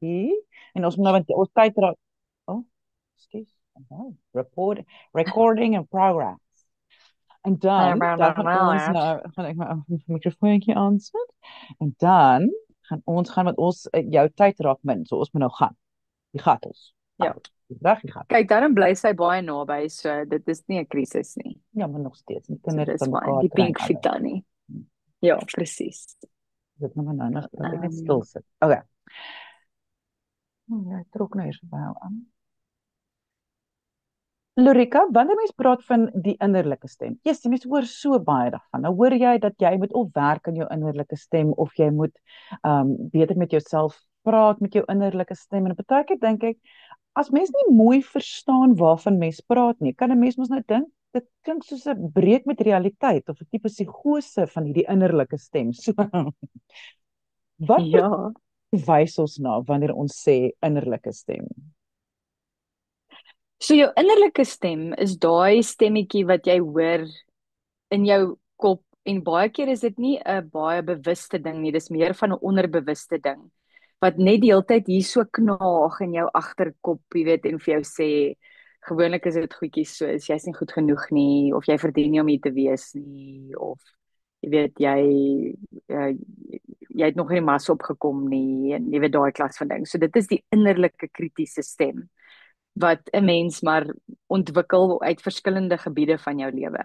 En ons moet nou, want ons tyd raak. Oh, excuse. Oh, recording in progress. En dan gaan ons nou, gaan ek my mikrofoontjie aansit. En dan gaan ons gaan met ons jou tyd raak min. So ons moet nou gaan. Die gat ons. Ja. Reg, die gat. Kyk, daarom bly sy baie naby, so dit is nie 'n krisis nie. Ja, maar nog steeds. Die So kinders dis van fyn. mekaar Die kry en pink alles. fita nie. Ja, presies. Dit nou maar nou nog dat ek net Ehm stil sit. Okay. Ja, ek trok nou eers by jou aan. Lorika, wanneer mens praat van die innerlike stem, yes, jy mens hoor so baie daarvan. Nou hoor jy dat jy moet of werk aan jou innerlike stem of jy moet beter met jouself praat met jou innerlike stem. En baie keer dink ek, as mens nie mooi verstaan waarvan mens praat nie, kan 'n mens mos nou dink dit klink soos 'n breek met realiteit of 'n tipe psigose van hierdie innerlike stem. So, wat ja. verwys ons na wanneer ons sê innerlike stem? So jou innerlike stem is daai stemmetjie wat jy hoor in jou kop en baie keer is dit nie 'n baie bewuste ding nie, dis meer van 'n onderbewuste ding wat net die hele tyd hier so knaag in jou agterkop, jy weet, en vir jou sê gewoonlik is dit goedjies soos jy's nie goed genoeg nie of jy verdien nie om hier te wees nie of jy weet uh, jy het nog nie mas opgekom nie en jy weet daai klas van ding. So dit is die innerlike kritiese stem wat 'n mens maar ontwikkel uit verskillende gebiede van jou lewe.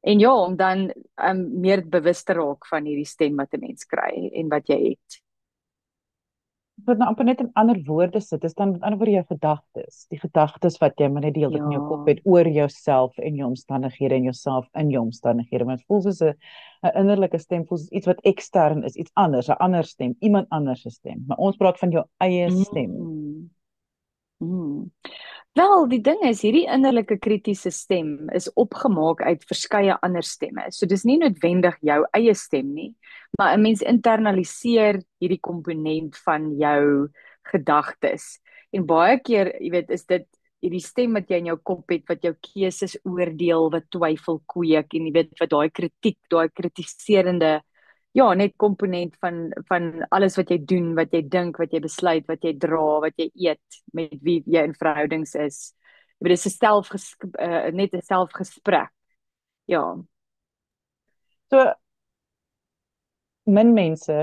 En ja, om dan meer bewus te raak van hierdie stem wat 'n mens kry en wat jy het. Wat nou amper net in ander woorde sit, is dan met ander woorde jou gedagtes. Die gedagtes wat jy maar net die hele tyd in jou kop Ja. het oor jouself en jou omstandighede en jouself in jou omstandighede. Maar dit voel soos 'n innerlike stem, voel soos iets wat ekstern is, iets anders, 'n ander stem, iemand anders se stem. Maar ons praat van jou eie stem. Mm. Mm. Wel, die ding is, hierdie innerlike kritiese stem is opgemaak uit verskeie ander stemme. So dis nie noodwendig jou eie stem nie, maar 'n mens internaliseer hierdie komponent van jou gedagtes. En baie keer, jy weet, is dit hierdie stem wat jy in jou kop het wat jou keuses oordeel, wat twyfel kweek en jy weet wat daai kritiek, daai kritiserende ja, net komponent van alles wat jy doen, wat jy dink, wat jy besluit, wat jy dra, wat jy eet, met wie jy in verhoudings is. Jy weet, dit is 'n net 'n selfgesprek. Ja. So min mense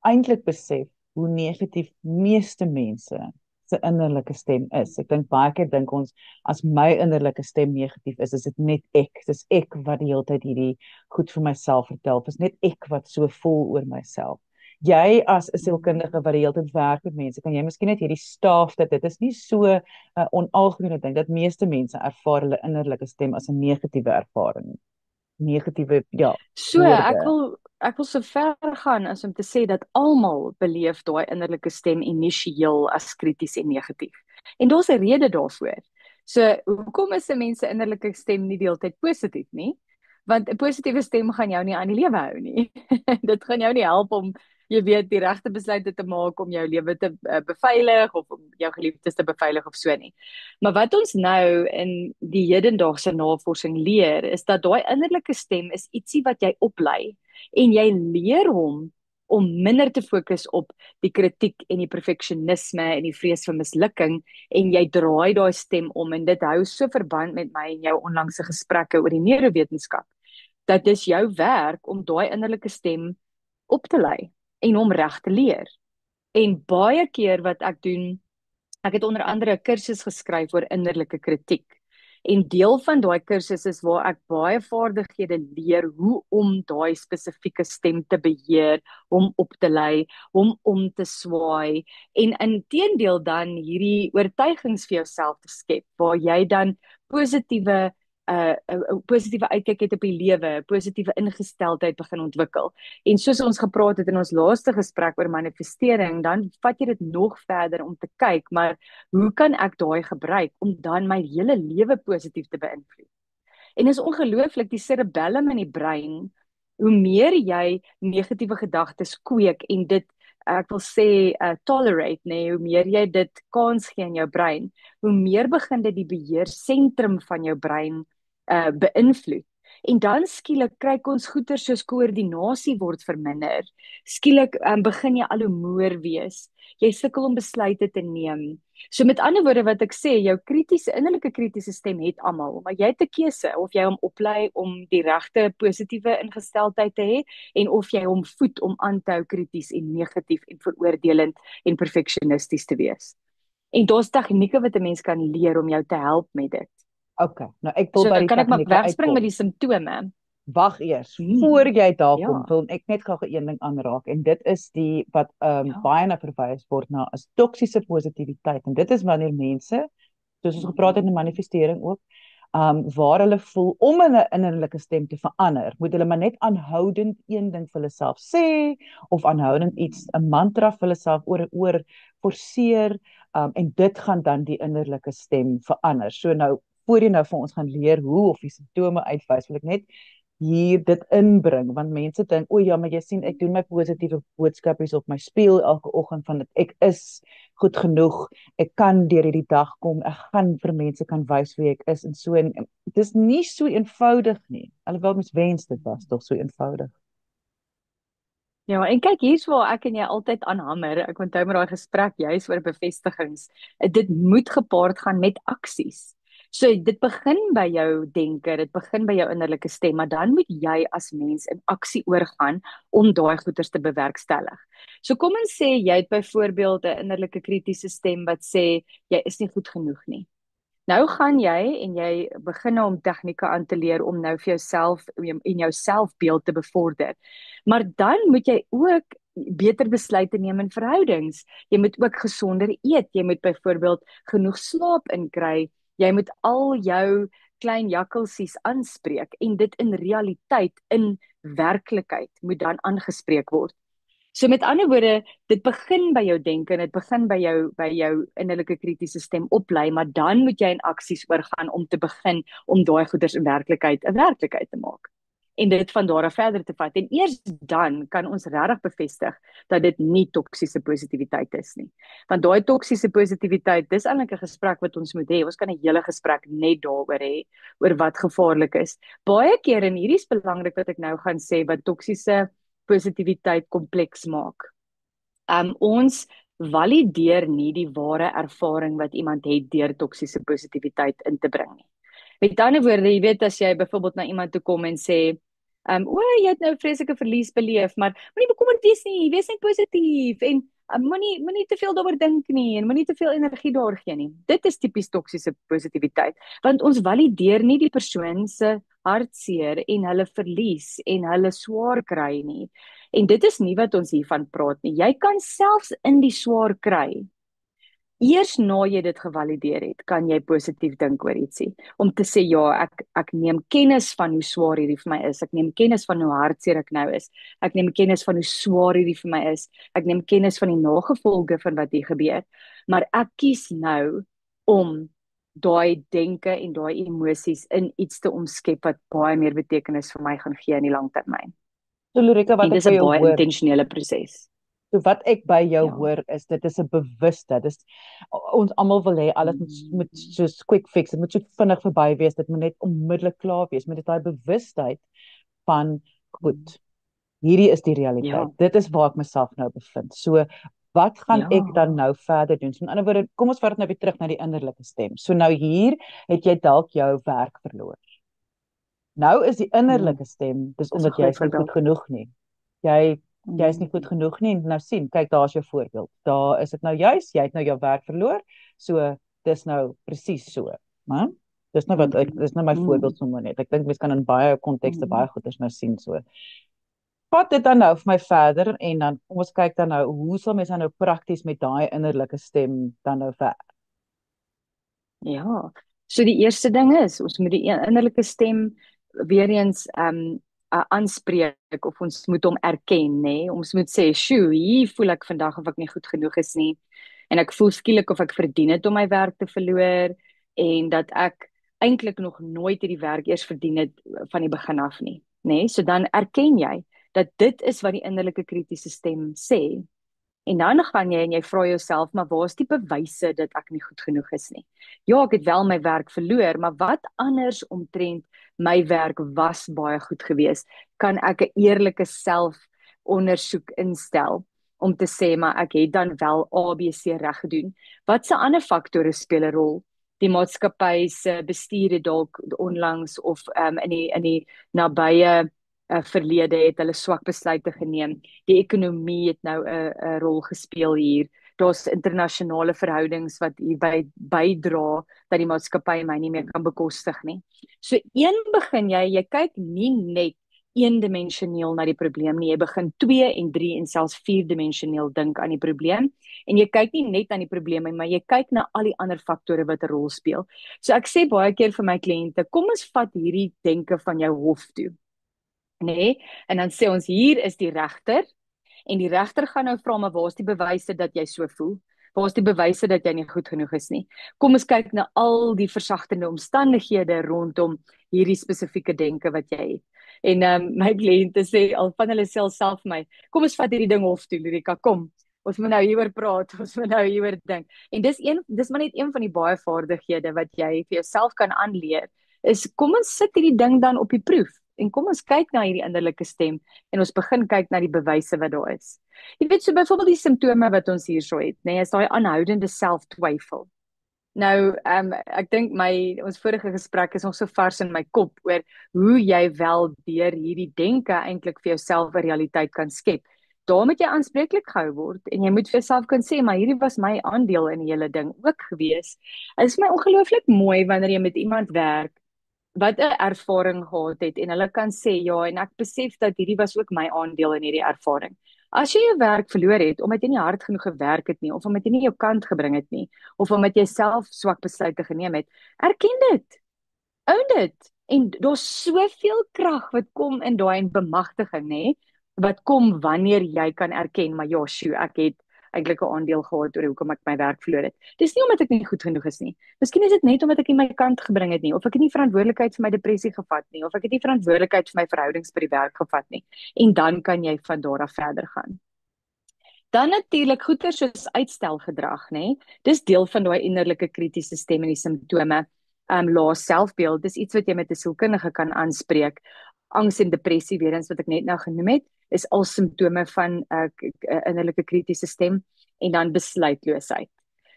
eintlik besef hoe negatief meeste mense se innerlike stem is. Ek dink baie keer dink ons as my innerlike stem negatief is dit net ek. Dis ek wat die hele tyd hierdie goed vir myself vertel. Dis net ek wat so voel oor myself. Jy as 'n sielkundige wat die hele tyd werk met mense, kan jy miskien net hierdie staaf dat dit is nie so 'n onalgemene ding dat meeste mense ervaar hulle innerlike stem as 'n negatiewe ervaring. Negatiewe, ja, So, woorde. ek wil so ver gaan as om te sê dat almal beleef daai innerlike stem initieel as krities en negatief. En daar's 'n rede daarvoor. So, hoekom is 'n mens se innerlike stem nie die hele tyd positief nie? Want 'n positiewe stem gaan jou nie aan die lewe hou nie. Dit gaan jou nie help om jy weet die regte besluite te maak om jou lewe te beveilig of om jou geliefdes te beveilig of so nie. Maar wat ons nou in die hedendaagse navorsing leer, is dat daai innerlike stem is ietsie wat jy oplei en jy leer hom om minder te fokus op die kritiek en die perfeksionisme en die vrees vir mislukking en jy draai daai stem om en dit hou so verband met my en jou onlangse gesprekke oor die neurowetenskap dat dis jou werk om daai innerlike stem op te lei en hom reg te leer. En baie keer wat ek doen, ek het onder andere 'n kursus geskryf oor innerlike kritiek. En deel van daai kursus is waar ek baie vaardighede leer hoe om daai spesifieke stem te beheer, hom op te lei, hom om te swaai en inteendeel dan hierdie oortuigings vir jouself te skep waar jy dan positiewe 'n positiewe uitkyk het op die lewe, positiewe ingesteldheid begin ontwikkel. En soos ons gepraat het in ons laaste gesprek oor manifestering, dan vat jy dit nog verder om te kyk, maar hoe kan ek daai gebruik om dan my hele lewe positief te beïnvloed? En is ongelooflik die cerebellum in die brein, hoe meer jy negatiewe gedagtes kweek en dit ek wil sê tolerate, nee, hoe meer jy dit kans gee in jou brein, hoe meer begin dit die beheer sentrum van jou brein beïnvloed. En dan skielik kry ons goeie soos koördinasie word verminder. Skielik begin jy al hoe moer wees. Jy sukkel om besluite te neem. So met ander woorde wat ek sê, jou innerlike kritiese stem het almal, maar jy het 'n keuse of jy hom oplei om die regte positiewe ingesteldheid te hê en of jy hom voed om aan te hou krities en negatief en veroordelend en perfeksionisties te wees. En daar's tegnieke wat 'n mens kan leer om jou te help met dit. Okay, nou ek wil So by die kan ek maar tegnieke wegspring met uitkom. die simptome. Wag eers, voor jy daar Ja, kom, wil ek net gou een ding aanraak en dit is die wat ja. baie na verwys word na as toksiese positiwiteit en dit is wanneer mense, soos ons gepraat het in manifestering ook, waar hulle voel om hulle innerlike stem te verander, moet hulle maar net aanhoudend een ding vir hulle self sê of aanhoudend iets, 'n mantra vir hulle self oor en oor forceer, en dit gaan dan die innerlike stem verander. So nou, voor jy nou vir ons gaan leer hoe of die simptome uitwys, wil ek net hier dit inbring, want mense dink, o ja, maar jy sien, ek doen my positiewe boodskapies op my spieël elke oggend van dit, ek is goed genoeg, ek kan deur hierdie dag kom, ek gaan vir mense kan wys wie ek is, en so, en dit is nie so eenvoudig nie, alhoewel mens wens dit was tog so eenvoudig. Ja, en kyk hier's waar ek en jy altyd aanhamer. Ek onthou met daai gesprek juis oor bevestigings. Dit moet gepaard gaan met aksies. So dit begin by jou denke, dit begin by jou innerlike stem, maar dan moet jy as mens in aksie oorgaan om daai goeders te bewerkstellig. So kom ons sê jy het byvoorbeeld 'n innerlike kritiese stem wat sê jy is nie goed genoeg nie. Nou gaan jy en jy begin nou om tegnieke aan te leer om nou vir jouself en jou selfbeeld te bevorder. Maar dan moet jy ook beter besluite neem in verhoudings. Jy moet ook gesonder eet. Jy moet byvoorbeeld genoeg slaap inkry. Jy moet al jou klein jakkalsies aanspreek en dit in realiteit, in werklikheid moet dan aangespreek word. So met ander woorde, dit begin by jou denke en dit begin by jou innerlike kritiese stem oplei, maar dan moet jy in aksies oorgaan om te begin om daai goeders in werklikheid 'n werklikheid te maak. En dit van daar af verder te vat. En eers dan kan ons regtig bevestig dat dit nie toksiese positiwiteit is nie. Want daai toksiese positiwiteit, dis eintlik 'n gesprek wat ons moet hê. Ons kan 'n hele gesprek net daaroor hê, oor wat gevaarlik is. Baie keer, en hierdie is belangrik wat ek nou gaan sê, wat toksiese positiwiteit kompleks maak. Ons valideer nie die ware ervaring wat iemand het deur toksiese positiwiteit in te bring nie. Met ander woorde, jy weet as jy byvoorbeeld na iemand toe kom en sê, o, jy het nou vreeslike verlies beleef, maar moenie bekommerd wees nie, wees net positief en moenie te veel daaroor dink nie en moenie te veel energie daar gee nie. Dit is tipies toksiese positiwiteit, want ons valideer nie die persoon se hartseer en hulle verlies en hulle swaar kry nie. En dit is nie wat ons hiervan praat nie. Jy kan selfs in die swaar kry. Eers na jy dit gevalideer het, kan jy positief dink oor ietsie. Om te sê, ja, ek neem kennis van hoe swaar hierdie vir my is. Ek neem kennis van hoe hartseer ek nou is. Ek neem kennis van hoe swaar hierdie vir my is. Ek neem kennis van die nagevolge van wat hier gebeur. Maar ek kies nou om daai denke en daai emosies in iets te omskep wat baie meer betekenis vir my gaan gee in die langtermyn. So Lorika, wat En ek dis by 'n jou baie hoor, intentionele proses. so wat ek by jou Ja. hoor is, dit is 'n bewuste, dis ons almal wil hê alles moet soos quick fix, dit moet so vinnig verby wees, dit moet net onmiddellik klaar wees, maar dit daai bewustheid van goed, hierdie is die realiteit. Ja. Dit is waar ek myself nou bevind. So wat gaan Ja. ek dan nou verder doen? So met ander woorde, kom ons vat dit nou weer terug na die innerlike stem. So nou hier het jy dalk jou werk verloor. Nou is die innerlike stem, dis Dis 'n omdat goeie jy is nie goed voorbeeld. genoeg nie. Jy's nie goed genoeg nie. Nou sien, kyk, daar's jou voorbeeld. Daar is dit nou juis, jy het nou jou werk verloor. So dis nou presies so, né? Dis nou wat ek dis nou my voorbeeld sommer net. Ek dink mens kan in baie kontekste baie goeders nou sien so. Vat dit dan nou vir my verder en dan kom ons kyk dan nou hoe sal mens dan nou prakties met daai innerlike stem dan nou verder? Ja. So die eerste ding is, ons moet die innerlike stem weer eens aanspreek of ons moet hom erken, nê? Ons moet sê, "Sjoe, hier voel ek vandag of ek nie goed genoeg is nie en ek voel skielik of ek verdien het om my werk te verloor en dat ek eintlik nog nooit hierdie werk eers verdien het van die begin af nie." Nê? So dan erken jy dat dit is wat die innerlike kritiese stem sê. En dan gaan jy en jy vra jouself, maar waar is die bewyse dat ek nie goed genoeg is nie? Ja, ek het wel my werk verloor, maar wat anders omtrent my werk was baie goed geweest, kan ek 'n eerlike selfondersoek instel om te sê maar ek het dan wel ABC reg gedoen. Wat se ander faktore speel 'n rol? Die maatskappy se bestuur het dalk onlangs of in die nabye verlede het hulle swak besluite geneem. Die ekonomie het nou 'n rol gespeel hier. Daar's internasionale verhoudings wat hierby bydra dat die maatskappy my nie meer kan bekostig nie. So begin jy kyk nie net eendimensioneel na die probleem nie, jy begin 2 en 3 en selfs 4-dimensioneel dink aan die probleem en jy kyk nie net aan die probleme maar jy kyk na al die ander faktore wat 'n rol speel. So ek sê baie keer vir my kliënte, kom ons vat hierdie denke van jou hof toe, nê? En dan sê ons hier is die regter en die regter gaan nou vra maar waar's die bewyse dat jy so voel? Waar's die bewyse dat jy nie goed genoeg is nie? Kom ons kyk na al die versagtende omstandighede rondom hierdie spesifieke denke wat jy het. En my kliënte sê al van hulle self vir my, kom ons vat hierdie ding hof toe, Lurika, kom. Ons moet nou hieroor praat, ons moet nou hieroor dink. En dis maar net een van die baie vaardighede wat jy vir jouself kan aanleer, is kom ons sit hierdie ding dan op die proef. En kom ons kyk na hierdie innerlike stem en ons begin kyk na die bewyse wat daar is. Jy weet so byvoorbeeld die simptome wat ons hierso het, nê, is daai aanhoudende selftwyfel. Nou, ek dink ons vorige gesprek is nog so vars in my kop oor hoe jy wel deur hierdie denke eintlik vir jouself 'n realiteit kan skep. Daar moet jy aanspreeklik gehou word en jy moet vir jouself kan sê, maar hierdie was my aandeel in die hele ding ook gewees. Dit is my ongelooflik mooi wanneer jy met iemand werk wat 'n ervaring gehad het en hulle kan sê ja en ek besef dat hierdie was ook my aandeel in hierdie ervaring. As jy jou werk verloor het omdat jy nie hard genoeg gewerk het nie of omdat jy nie jou kant gebring het nie of omdat jy self swak besluite geneem het, erken dit. Own dit. En daar's soveel krag wat kom in daai bemagtiging, nê? Wat kom wanneer jy kan erken maar ja, sjoe, ek het eintlik 'n aandeel gehad oor hoekom ek my werk verloor het. Dis nie omdat ek nie goed genoeg is nie. Miskien is dit net omdat ek nie my kant gebring het nie of ek het nie verantwoordelikheid vir my depressie gevat nie of ek het nie verantwoordelikheid vir my verhoudings by die werk gevat nie. En dan kan jy van daar af verder gaan. Dan natuurlik goeie soos uitstelgedrag, nê? Dis deel van daai innerlike kritiese stem en die simptome. Lae selfbeeld, dis iets wat jy met 'n sielkundige kan aanspreek. Angs en depressie, weer eens wat ek net nou genoem het, is al simptome van 'n innerlike kritiese stem en dan besluitloosheid.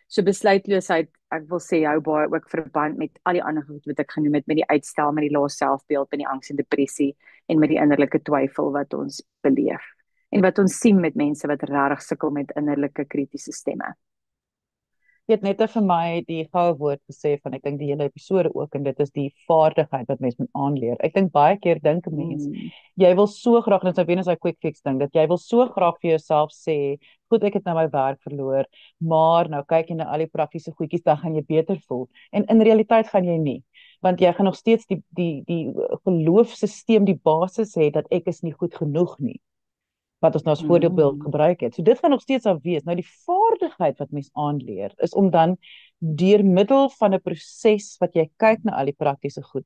So besluitloosheid, ek wil sê hou baie ook verband met al die ander goed wat ek genoem het met die uitstel, met die lae selfbeeld, met die angs en depressie en met die innerlike twyfel wat ons beleef en wat ons sien met mense wat regtig sukkel met innerlike kritiese stemme. Jy het net vir my die goue woord gesê van ek dink die hele episode ook en dit is die vaardigheid wat mens moet aanleer. Ek dink baie keer dink 'n mens, jy wil so graag, dit is nou weer as 'n quick fix ding, dat jy wil so graag vir jouself sê, goed, ek het nou my werk verloor, maar nou kyk jy na al die praktiese goedjies, dan gaan jy beter voel. En in realiteit gaan jy nie, want jy gaan nog steeds die geloofsisteem, die basis hê dat ek is nie goed genoeg nie, wat ons nou as voorbeeld gebruik het. So dit gaan nog steeds daar wees. Nou die vaardigheid wat mens aanleer is om dan deur middel van 'n proses wat jy kyk na al die praktiese goed,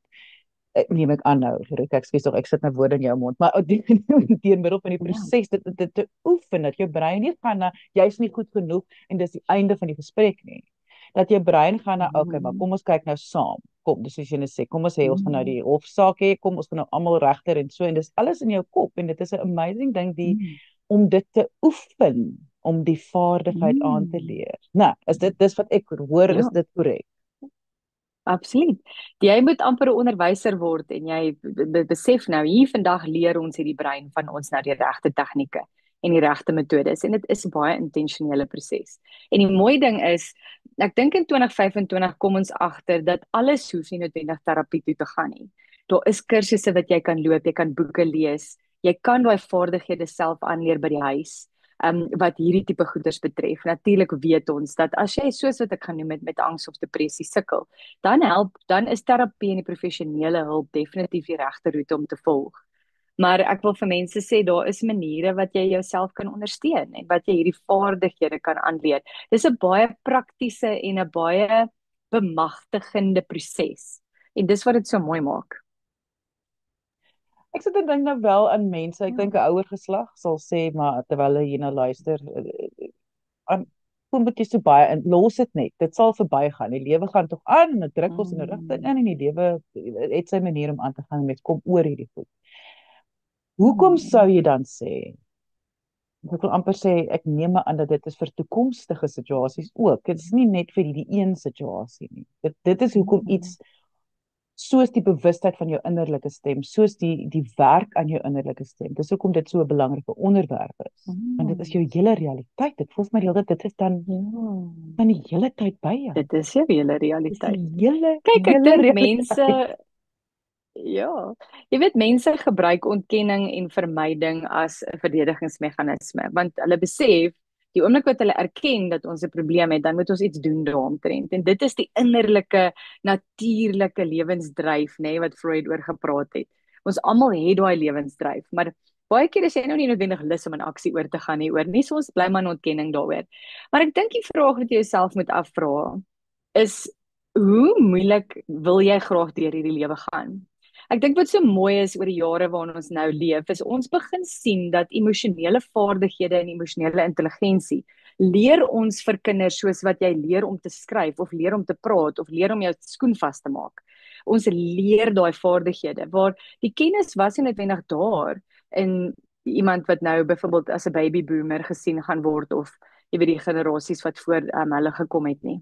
neem ek aan nou, ek skuis tog ek sit my woorde in jou mond, maar deur middel van die proses dit te oefen dat jou brein nie gaan na jy's nie goed genoeg en dis die einde van die gesprek nie. Dat jou brein gaan na okay, maar kom ons kyk nou saam. Kom, dis soos jy net sê, kom ons sê ons gaan nou die hofsaak hê, kom ons gaan nou almal regter en so en dis alles in jou kop en dit is 'n amazing ding om dit te oefen, om die vaardigheid aan te leer. Nou, is dit dis wat ek hoor, is dit korrek? Absoluut. Jy moet amper 'n onderwyser word en jy besef nou hier vandag leer ons hierdie brein van ons nou die regte tegnieke en die regte metodes en dit is 'n baie intentionele proses. En die mooi ding is, ek dink in 2025 kom ons agter dat alles hoef nie noodwendig terapie toe te gaan nie. Daar is kursusse wat jy kan loop, jy kan boeke lees, jy kan daai vaardighede self aanleer by die huis. Wat hierdie tipe goeders betref. Natuurlik weet ons dat as jy soos wat ek gaan noem met angs of depressie sukkel, dan is terapie en die professionele hulp definitief die regte roete om te volg. Maar ek wil vir mense sê daar is maniere wat jy jouself kan ondersteun en wat jy hierdie vaardighede kan aanleer. Dis 'n baie praktiese en 'n baie bemagtigende proses. En dis wat dit so mooi maak. Ek sit en dink nou wel aan mense, ek dink 'n ouer geslag sal sê maar terwyl hulle hier nou luister, kom moet jy so baie en los dit net. Dit sal verbygaan. Die lewe gaan tog aan en dit druk ons in 'n rigting in en die lewe het sy manier om aan te gaan en mens kom oor hierdie goed. Hoekom sou jy dan sê? Ek wil amper sê ek neem aan dat dit is vir toekomstige situasies ook. Dit is nie net vir hierdie een situasie nie. Dit is hoekom iets soos die bewustheid van jou innerlike stem, soos die werk aan jou innerlike stem. Dis hoekom dit so 'n belangrike onderwerp is. Want dit is jou hele realiteit. Dit voel vir my die hele tyd dit is dan van die hele tyd by jou. Dit is jou hele Dis realiteit. die hele Kyk, ek hele dink realiteit. mense, ja, jy weet mense gebruik ontkenning en vermyding as 'n verdedigingsmeganisme, want hulle besef die oomblik wat hulle erken dat ons 'n probleem het, dan moet ons iets doen daaromtrent. En dit is die innerlike, natuurlike lewensdryf, nê, wat Freud oor gepraat het. Ons almal het daai lewensdryf, maar baie keer is jy nou nie noodwendig lus om in aksie oor te gaan nie oor nie, so ons bly maar in ontkenning daaroor. Maar ek dink die vraag wat jy jouself moet afvra is, hoe moeilik wil jy graag deur hierdie lewe gaan? Ek dink wat so mooi is oor die jare waarin ons nou leef, is ons begin sien dat emosionele vaardighede en emosionele intelligensie leer ons vir kinders soos wat jy leer om te skryf of leer om te praat of leer om jou skoen vas te maak. Ons leer daai vaardighede waar die kennis was nie noodwendig daar in iemand wat nou byvoorbeeld as 'n baby boomer gesien gaan word of jy weet die generasies wat voor hulle gekom het nie.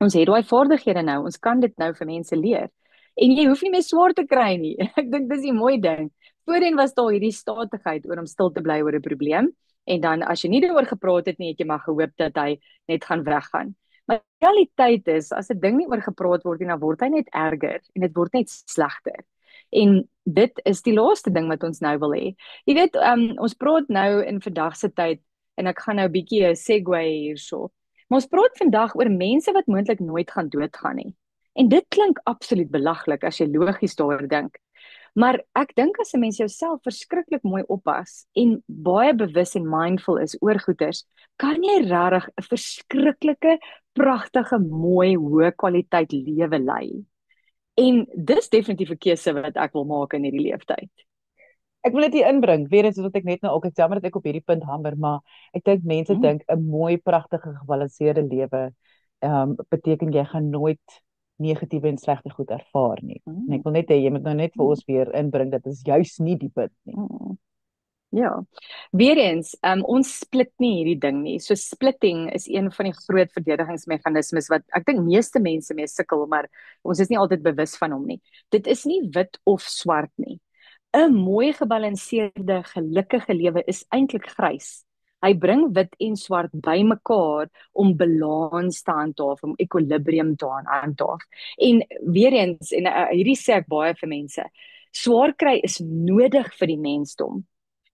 Ons het daai vaardighede nou, ons kan dit nou vir mense leer. En jy hoef nie meer swaar te kry nie. Ek dink dis die mooi ding. Voorheen was daar hierdie statigheid oor om stil te bly oor 'n probleem en dan as jy nie daaroor gepraat het nie, het jy maar gehoop dat hy net gaan weggaan. Maar die realiteit is, as 'n ding nie oor gepraat word nie, dan word hy net erger en dit word net slegter. En dit is die laaste ding wat ons nou wil hê. Jy weet, ons praat nou in vandag se tyd en ek gaan nou 'n bietjie 'n segue hierso. Maar ons praat vandag oor mense wat moontlik nooit gaan doodgaan nie. En dit klink absoluut belaglik as jy logies daaroor dink. Maar ek dink as 'n mens jouself verskriklik mooi oppas en baie bewus en mindful is oor goeters, kan jy regtig 'n verskriklike, pragtige, mooi, hoë kwaliteit lewe lei. En dis definitief 'n keuse wat ek wil maak in hierdie leeftyd. Ek wil dit hier inbring. Weer eens wat ek net nou ook ek jammer dat ek op hierdie punt hamer, maar ek dink mense dink 'n mooi, pragtige, gebalanseerde lewe beteken jy gaan nooit negatiewe en slegte goed ervaar nie. En ek wil net hê jy moet nou net vir ons weer inbring dat dit is juis nie die punt nie. Ja, weer eens, ons split nie hierdie ding nie. So splitting is een van die groot verdedigingsmeganismes wat ek dink meeste mense mee sukkel, maar ons is nie altyd bewus van hom nie. Dit is nie wit of swart nie. 'n Mooi gebalanseerde, gelukkige lewe is eintlik grys. Hy bring wit en swart bymekaar om balans te handhaaf, om ekwilibrium te handhaaf. En weer eens, en hierdie sê ek baie vir mense, swaar kry is nodig vir die mensdom.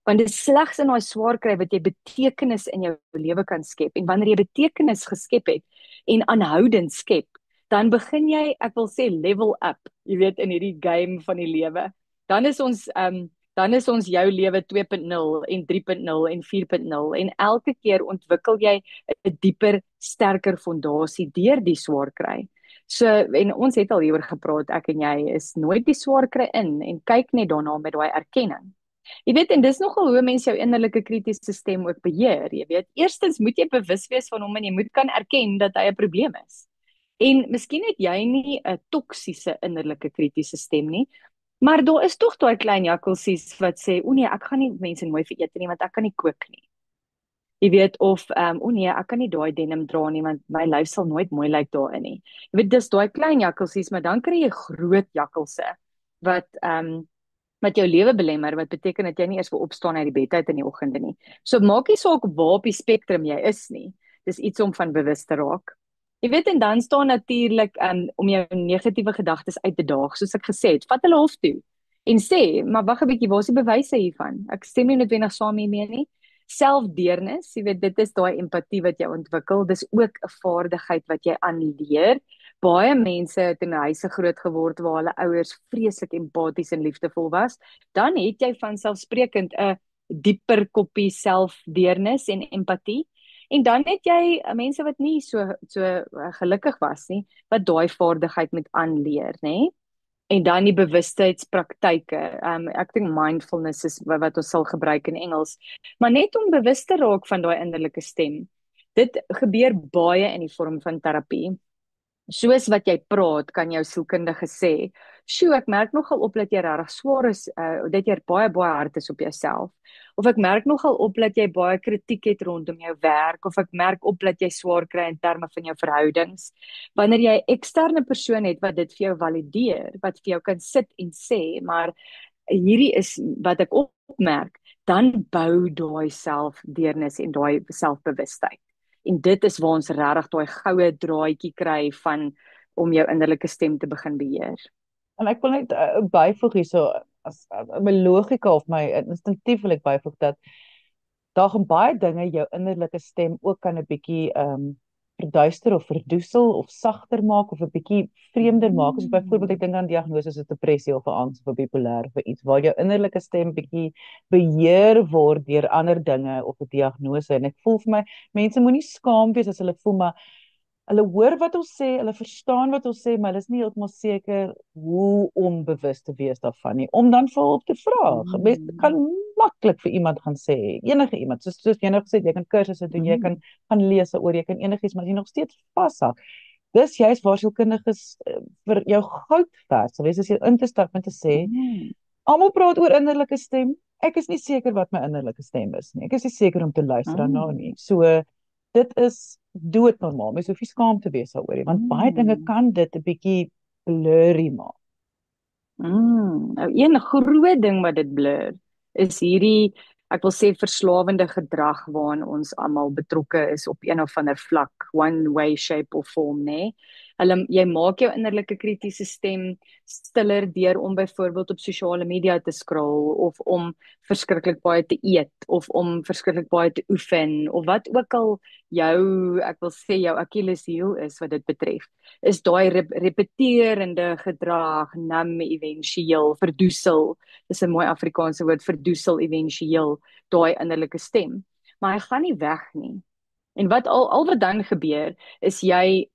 Want dit is slegs in daai swaar kry wat jy betekenis in jou lewe kan skep. En wanneer jy betekenis geskep het en aanhoudend skep, dan begin jy, ek wil sê, level up, jy weet, in hierdie game van die lewe. Dan is ons jou lewe 2.0 en 3.0 en 4.0 en elke keer ontwikkel jy 'n dieper, sterker fondasie deur die swaar kry. So, en ons het al hieroor gepraat, ek en jy, is nooit die swaar kry in en kyk net daarna met daai erkenning. Jy weet, en dis nogal hoe mense jou innerlike kritiese stem ook beheer, jy weet. Eerstens moet jy bewus wees van hom en jy moet kan erken dat hy 'n probleem is. En miskien het jy nie 'n toksiese innerlike kritiese stem nie, maar daar is tog daai klein jakkalsies wat sê, o nee, ek gaan nie mense mooi vir eet nie, want ek kan nie kook nie. Jy weet, of, o nee, ek kan nie daai denim dra nie, want my lyf sal nooit mooi lyk daarin nie. Jy weet, dis daai klein jakkalsies, maar dan kry jy groot jakkalse, wat jou lewe belemmer, wat beteken dat jy nie eers wil opstaan uit die bed uit in die oggende nie. So maak nie saak waar op die spektrum jy is nie. Dis iets om van bewus te raak. Jy weet, en dan staan natuurlik om jou negatiewe gedagtes uit te daag, soos ek gesê het, vat hulle hof toe en sê, maar wag 'n bietjie, waar is die bewyse hiervan? Ek stem nie noodwendig saam hiermee nie. Selfdeernis, jy weet, dit is daai empatie wat jy ontwikkel. Dis ook 'n vaardigheid wat jy aanleer. Baie mense het in huise groot geword waar hulle ouers vreeslik empaties en liefdevol was. Dan het jy vanselfsprekend 'n dieper koppie selfdeernis en empatie. En dan het jy mense wat nie so gelukkig was nie, wat daai vaardigheid moet aanleer, nê? En dan die bewustheidspraktyke. Ek dink mindfulness is wat ons sal gebruik in Engels. Maar net om bewus te raak van daai innerlike stem. Dit gebeur baie in die vorm van terapie. Soos wat jy praat, kan jou sielkundige sê, "Sjoe, ek merk nogal op dat jy regtig swaar is, dat jy baie hard is op jouself." Of ek merk nogal op dat jy baie kritiek het rondom jou werk, of ek merk op dat jy swaar kry in terme van jou verhoudings. Wanneer jy 'n eksterne persoon het wat dit vir jou valideer, wat vir jou kan sit en sê, maar hierdie is wat ek opmerk, dan bou daai selfdeernis en daai selfbewustheid. En dit is waar ons regtig daai goue draadjie kry van om jou innerlike stem te begin beheer. En ek wil net byvoeg hierso, as my logika of my instinktief wil ek byvoeg dat daar gaan baie dinge jou innerlike stem ook kan 'n bietjie verduister of verdoesel of sagter maak of 'n bietjie vreemder maak. So byvoorbeeld ek dink aan diagnoses soos depressie of 'n angs of 'n bipolêr of iets waar jou innerlike stem bietjie beheer word deur ander dinge of 'n diagnose. En ek voel vir my mense moenie skaam wees as hulle voel maar hulle hoor wat ons sê, hulle verstaan wat ons sê, maar hulle is nie heeltemal seker hoe om bewus te wees daarvan nie. Om dan vir hulp te vra. Mens kan maklik vir iemand gaan sê, enige iemand, soos jy nou gesê, jy kan kursusse doen, jy kan gaan lees oor, jy kan enigiets, maar as jy nog steeds vashak. Dis juist waar sielkundiges vir jou goud werd sal wees as jy in te stap en te sê, almal praat oor innerlike stem. Ek is nie seker wat my innerlike stem is nie. Ek is nie seker om te luister daarna nie. So dit is doodnormaal. Mens hoef nie skaam te wees daaroor nie, want baie dinge kan dit 'n bietjie blurry maak. Een groot ding wat dit blur is hierdie, ek wil sê verslawende gedrag waarin ons almal betrokke is op een of ander vlak, one way, shape of form, nê? Jy maak jou innerlike kritiese stem stiller deur om byvoorbeeld op sosiale media te scroll of om verskriklik baie te eet of om verskriklik baie te oefen of wat ook al jou, ek wil sê jou Achilleshiel is wat dit betref, is daai repeterende gedrag, nam éventueel, verdoesel, dis 'n mooi Afrikaanse woord, verdoesel éventueel, daai innerlike stem. Maar hy gaan nie weg nie. En wat al wat dan gebeur, is jy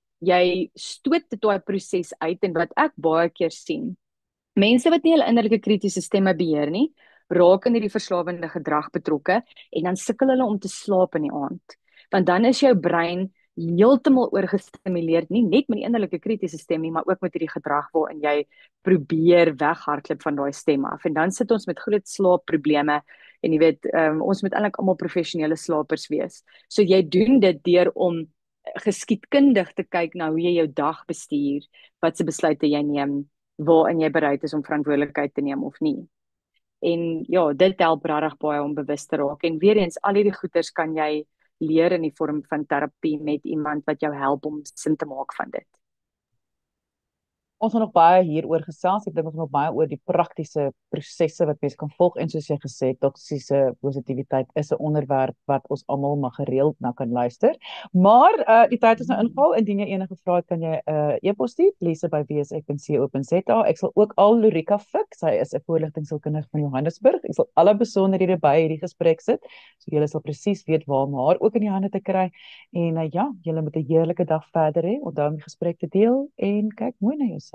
stoot dit daai proses uit, en wat ek baie keer sien, mense wat nie hulle innerlike kritiese stemme beheer nie, raak in hierdie verslawende gedrag betrokke, en dan sukkel hulle om te slaap in die aand. Want dan is jou brein heeltemal oorgestimuleerd, nie net met die innerlike kritiese stem nie, maar ook met hierdie gedrag waarin jy probeer weghardloop van daai stem af. En dan sit ons met groot slaapprobleme, en jy weet, ons moet eintlik almal professionele slapers wees. So jy doen dit deur om geskiedkundig te kyk na hoe jy jou dag bestuur, wat se besluite jy neem, waarin jy bereid is om verantwoordelikheid te neem of nie. En ja, dit help regtig baie om bewus te raak. En weer eens, al hierdie goeters kan jy leer in die vorm van terapie met iemand wat jou help om sin te maak van dit. Ons gaan nog baie hieroor gesels. Ek dink ons gaan nog baie oor die praktiese prosesse wat mens kan volg, en soos jy gesê het, toksiese positiwiteit is 'n onderwerp wat ons almal maar gereeld na kan luister. Maar die tyd is nou ingehaal. Indien jy enige vrae het, kan jy e-pos stuur, lise@wsek.co.za. Ek sal ook al Lorika Fik, sy is 'n voorligtingsielkundige van Johannesburg. Ek sal alle besonderhede by hierdie gesprek sit, so julle sal presies weet waar om haar ook in die hande te kry. En ja, julle moet 'n heerlike dag verder hê. Onthou om die gesprek te deel en kyk mooi na jouself.